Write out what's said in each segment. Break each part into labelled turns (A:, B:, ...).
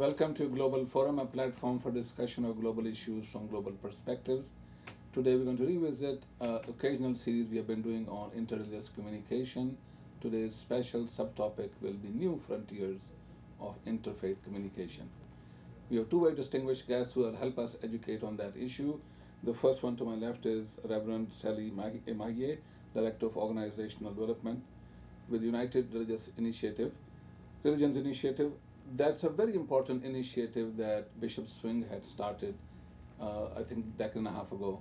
A: Welcome to Global Forum, a platform for discussion of global issues from global perspectives. Today we're going to revisit an occasional series we have been doing on interreligious communication. Today's special subtopic will be new frontiers of interfaith communication. We have two very distinguished guests who will help us educate on that issue. The first one to my left is Reverend Sally Emahiye, Director of Organizational Development with United Religions Initiative. That's a very important initiative that Bishop Swing had started, I think, a decade and a half ago,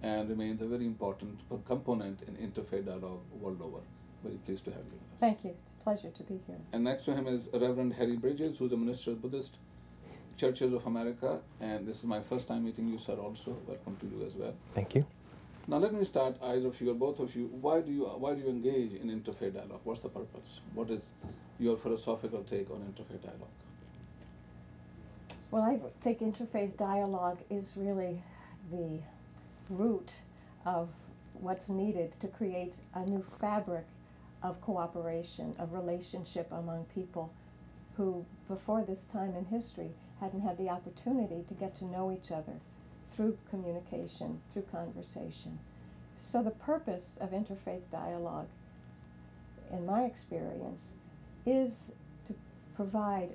A: and remains a very important component in interfaith dialogue world over. Very pleased to have you with us.
B: Thank you. It's a pleasure to be here.
A: And next to him is Reverend Harry Bridges, who's a minister of Buddhist Churches of America, and this is my first time meeting you, sir, also. Welcome to you as well.
C: Thank you.
A: Now let me start, either of you or both of you, why do you engage in interfaith dialogue? What's the purpose? What is your philosophical take on interfaith dialogue?
B: Well, I think interfaith dialogue is really the root of what's needed to create a new fabric of cooperation, of relationship among people who, before this time in history, hadn't had the opportunity to get to know each other through communication, through conversation. So the purpose of interfaith dialogue, in my experience, is to provide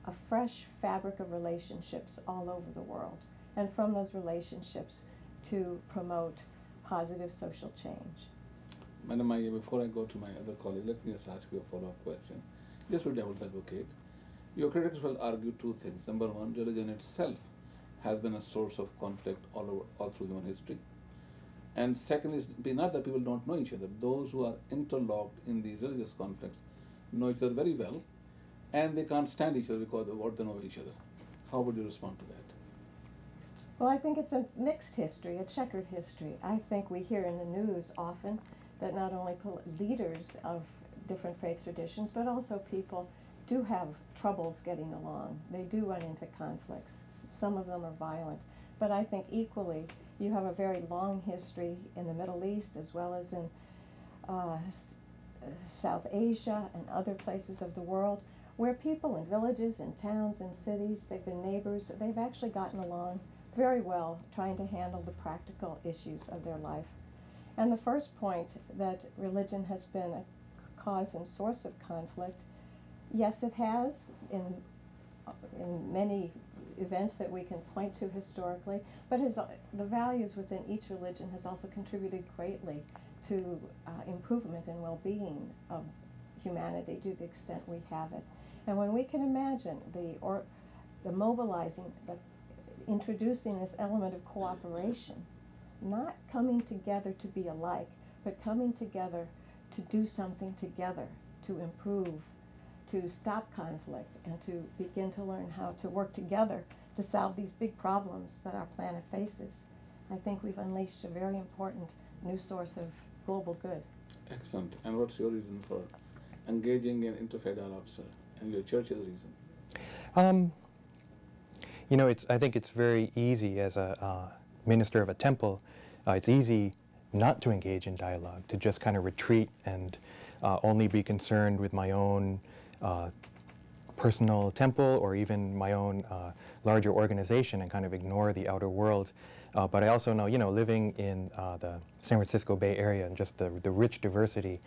B: a fresh fabric of relationships all over the world, and from those relationships to promote positive social change.
A: Madam Maya, before I go to my other colleague, let me just ask you a follow-up question. Just for devil's advocate, your critics will argue two things. Number one, religion itself has been a source of conflict all through human history. And second is not that people don't know each other. Those who are interlocked in these religious conflicts know each other very well, and they can't stand each other because of what they know of each other. How would you respond to that?
B: Well, I think it's a mixed history, a checkered history. I think we hear in the news often that not only leaders of different faith traditions, but also people do have troubles getting along. They do run into conflicts. Some of them are violent. But I think equally, you have a very long history in the Middle East as well as in South Asia and other places of the world where people in villages, in towns, in cities, they've been neighbors, they've actually gotten along very well trying to handle the practical issues of their life. And the first point, that religion has been a cause and source of conflict, yes, it has in many events that we can point to historically, but the values within each religion has also contributed greatly to improvement and well-being of humanity to the extent we have it. And when we can imagine the mobilizing, introducing this element of cooperation, not coming together to be alike, but coming together to do something together, to improve, to stop conflict, and to begin to learn how to work together to solve these big problems that our planet faces. I think we've unleashed a very important new source of global good.
A: Excellent. And what's your reason for engaging in interfaith dialogue, sir, and your church's reason?
C: You know, I think it's very easy as a minister of a temple, it's easy not to engage in dialogue, to just kind of retreat and only be concerned with my own personal temple or even my own larger organization and kind of ignore the outer world. But I also know, you know, living in the San Francisco Bay Area and just the rich diversity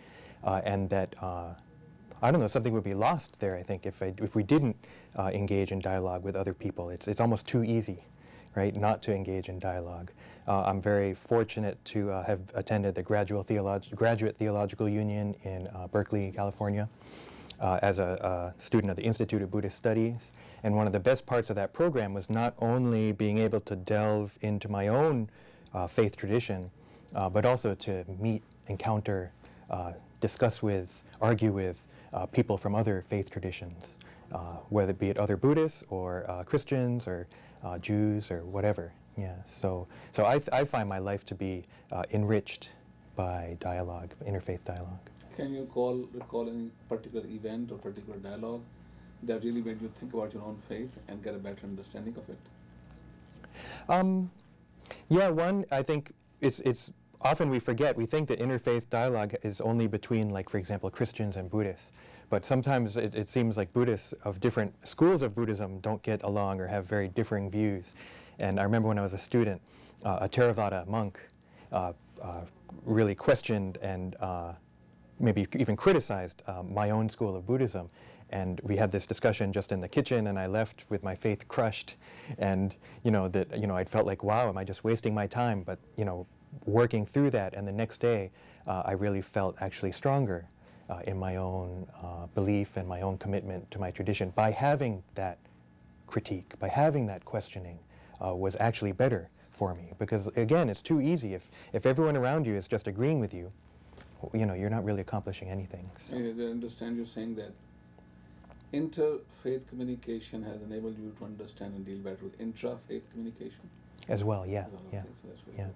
C: and that, I don't know, something would be lost there, I think, if we didn't engage in dialogue with other people. It's almost too easy, right, not to engage in dialogue. I'm very fortunate to have attended the Graduate Theological Union in Berkeley, California, as a student of the Institute of Buddhist Studies. And one of the best parts of that program was not only being able to delve into my own faith tradition, but also to meet, encounter, discuss with, argue with people from other faith traditions, whether it be other Buddhists or Christians or Jews or whatever. Yeah, so I find my life to be enriched by dialogue, interfaith dialogue.
A: Can you recall any particular event or particular dialogue that really made you think about your own faith and get a better understanding of it?
C: Yeah, one, I think it's often we forget, we think that interfaith dialogue is only between, like, for example, Christians and Buddhists. But sometimes it seems like Buddhists of different schools of Buddhism don't get along or have very differing views. And I remember when I was a student, a Theravada monk really questioned and maybe even criticized my own school of Buddhism. And we had this discussion just in the kitchen, and I left with my faith crushed. And, I'd felt like, wow, am I just wasting my time? But, working through that, and the next day, I really felt actually stronger in my own belief and my own commitment to my tradition. By having that critique, by having that questioning, was actually better for me. Because, again, it's too easy. If everyone around you is just agreeing with you, you're not really accomplishing anything. So.
A: I understand you're saying that interfaith communication has enabled you to understand and deal better with intrafaith communication?
C: As well, yeah.
A: Okay, so that's very good.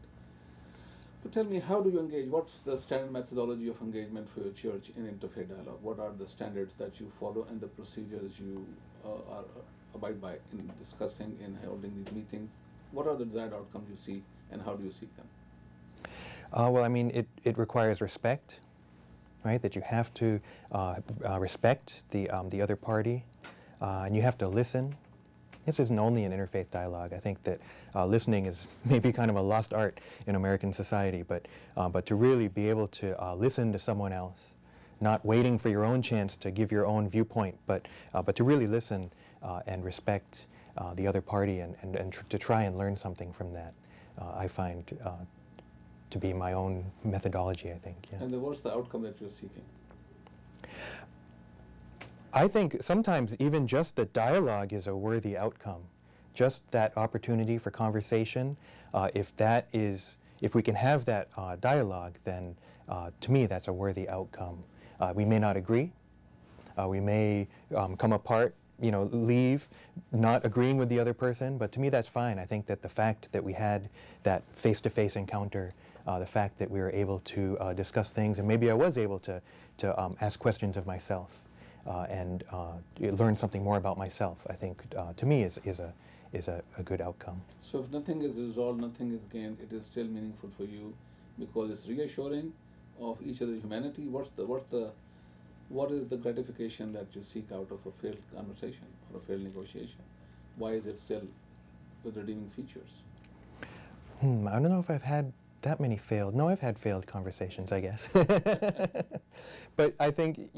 A: So tell me, how do you engage? What's the standard methodology of engagement for your church in interfaith dialogue? What are the standards that you follow and the procedures you abide by in discussing, in holding these meetings? What are the desired outcomes you seek, and how do you seek them?
C: Well, I mean, it requires respect, right? That you have to respect the other party, and you have to listen. This isn't only an interfaith dialogue. I think that listening is maybe kind of a lost art in American society, but to really be able to listen to someone else, not waiting for your own chance to give your own viewpoint, but to really listen and respect the other party and to try and learn something from that, I find to be my own methodology, I think. Yeah.
A: And then what's the outcome that you're seeking?
C: I think sometimes even just the dialogue is a worthy outcome. Just that opportunity for conversation, if we can have that dialogue, then to me that's a worthy outcome. We may not agree. We may come apart, leave not agreeing with the other person, but to me that's fine. I think that the fact that we had that face-to-face encounter, the fact that we were able to discuss things, and maybe I was able to ask questions of myself and learn something more about myself, I think to me is a good outcome.
A: So if nothing is resolved, nothing is gained, it is still meaningful for you because it's reassuring of each other's humanity. What is the gratification that you seek out of a failed conversation or a failed negotiation? Why is it still with redeeming features?
C: I don't know if I've had that many failed. No, I've had failed conversations, I guess. But I think,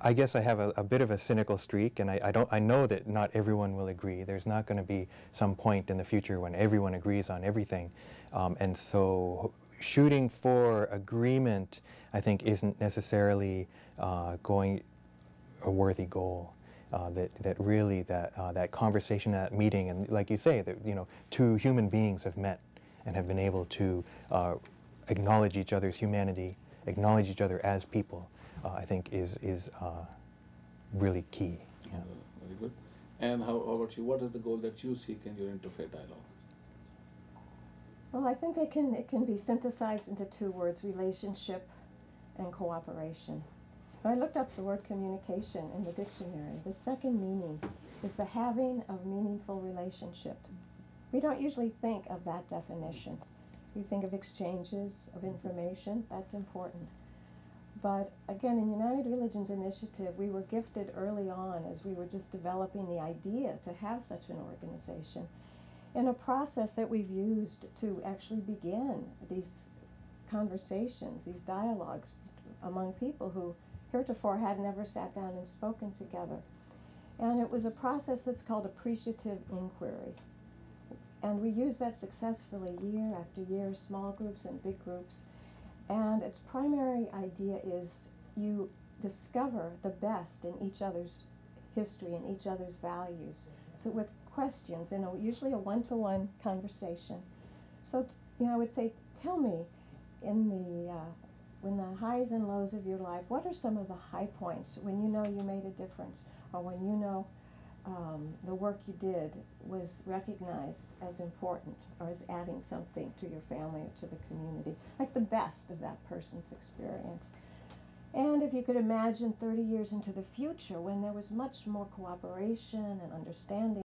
C: I guess I have a bit of a cynical streak, and I know that not everyone will agree. There's not going to be some point in the future when everyone agrees on everything. And so shooting for agreement, I think, isn't necessarily going a worthy goal. That really that conversation, that meeting, and like you say, that two human beings have met and have been able to acknowledge each other's humanity, acknowledge each other as people, I think is really key. Yeah.
A: Very good. And how about you? What is the goal that you seek in your interfaith dialogue?
B: Well, I think it can be synthesized into two words: relationship and cooperation. I looked up the word communication in the dictionary. The second meaning is the having of meaningful relationship. We don't usually think of that definition. We think of exchanges of information. That's important. But again, in United Religions Initiative, we were gifted early on, as we were just developing the idea to have such an organization, in a process that we've used to actually begin these conversations, these dialogues among people who heretofore had never sat down and spoken together. And it was a process that's called appreciative inquiry. And we use that successfully year after year, small groups and big groups. And its primary idea is you discover the best in each other's history and each other's values. So with questions, usually a one-to-one conversation. So, I would say, tell me, when the highs and lows of your life, what are some of the high points when you know you made a difference, or when you know the work you did was recognized as important or as adding something to your family or to the community, like the best of that person's experience. And if you could imagine 30 years into the future when there was much more cooperation and understanding